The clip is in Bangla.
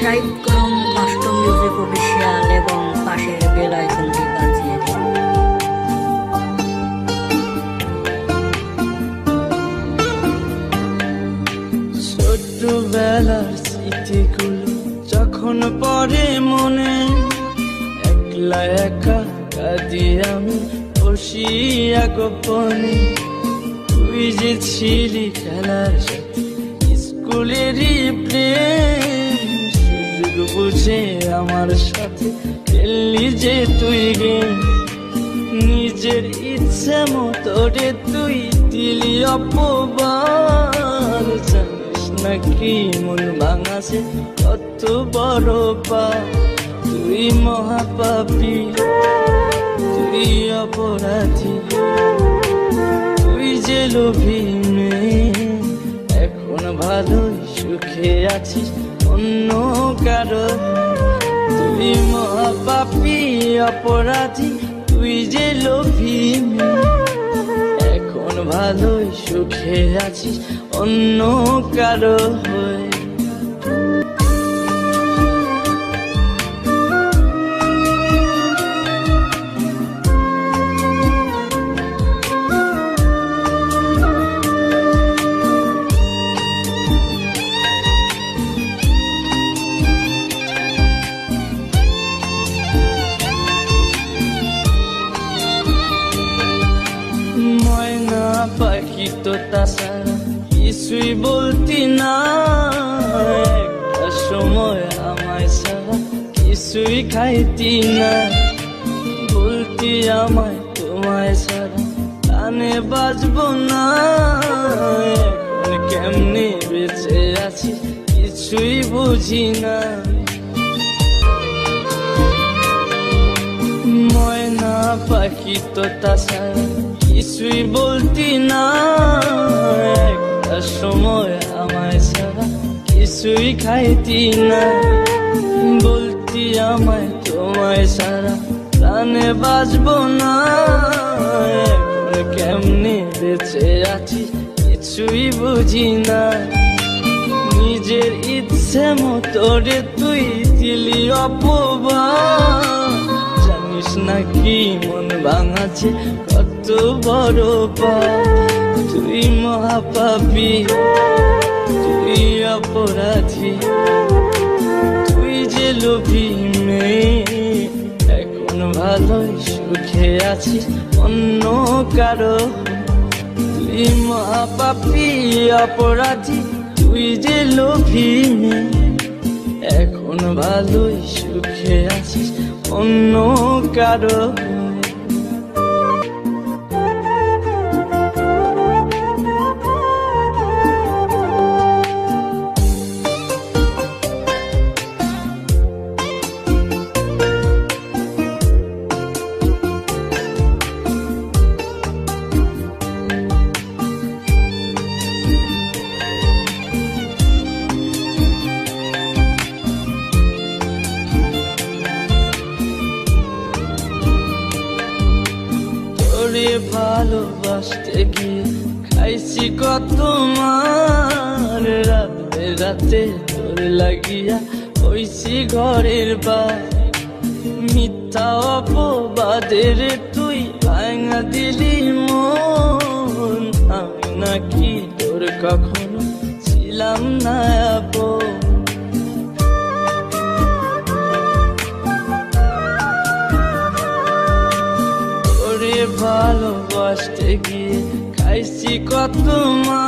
সাবস্ক্রাইব করুন কষ্ট মিউজিক অফিসিয়াল এবং পাশের বেল আইকনটি বাজিয়ে দিন। ছোটবেলার স্মৃতিগুলো যখন পড়ে মনে, একলা একা কাঁদি আমি বসিয়া গোপনে। তুই যে ছিলি খেলার সাথে স্কুলেরই প্রেম, সুযোগ বুঝে আমার সাথে খেললি যে তুই গেম। নিজের ইচ্ছে মতো রে তুই দিলি অপবাদ, জানিস নাকি মন ভাঙাছে কত বড় পা। তুই মহাপাপী, তুই অপরাধী, তুই যে লোভী মেয়ে। এখন ভালোই সুখে আছিস অন্য কারো। তুই মহাপাপী অপরাধী, তুই যে লোভী মেয়ে। এখন ভালোই সুখে আছিস অন্য কারো হয়ে। ময়না পাখি তো তাছাড়া কিছুই বলতি না, একটা সময় আমায় ছাড়া কিছুই খাইতি না। বলতি আমায় তোমায় ছাড়া কানে বাজবো না। এখন কেমনে বেঁচে আছি কিছুই বুঝি না। ময়না পাখি তো তাছাড়া কিছুই বলতি না, একটা সময় আমায় ছাড়া কিছুই খাইতি না। বলতি আমায় তোমায় ছাড়া প্রাণে বাজবো না। এখন কেমনে বেঁচে আছি কিছুই বুঝি না। নিজের ইচ্ছে মতো রে তুই দিলি অপবাদ, জানিস নাকি মন ভাঙাছে কত বড় পা। তুই মহাপাপী, তুই অপরাধী, তুই যে লোভী মেয়ে। এখন ভালোই সুখে আছিস অন্য কারো। তুই মহাপাপী অপরাধী, তুই যে লোভী মেয়ে। এখন ভালোই সুখে আছিস অন্য কারো। তোরে ভালোবাসতে গিয়ে খাইছি কত মার। রাতে রাতে তোর লাগিয়া হইছি ঘরের বার। মিথ্যা অপবাদের তুই ভাঙা দিলি মন। আমি নাকি তোর কখনো ছিলাম না আপন। ভালোবাসতে গিয়ে খাইছি কত মা।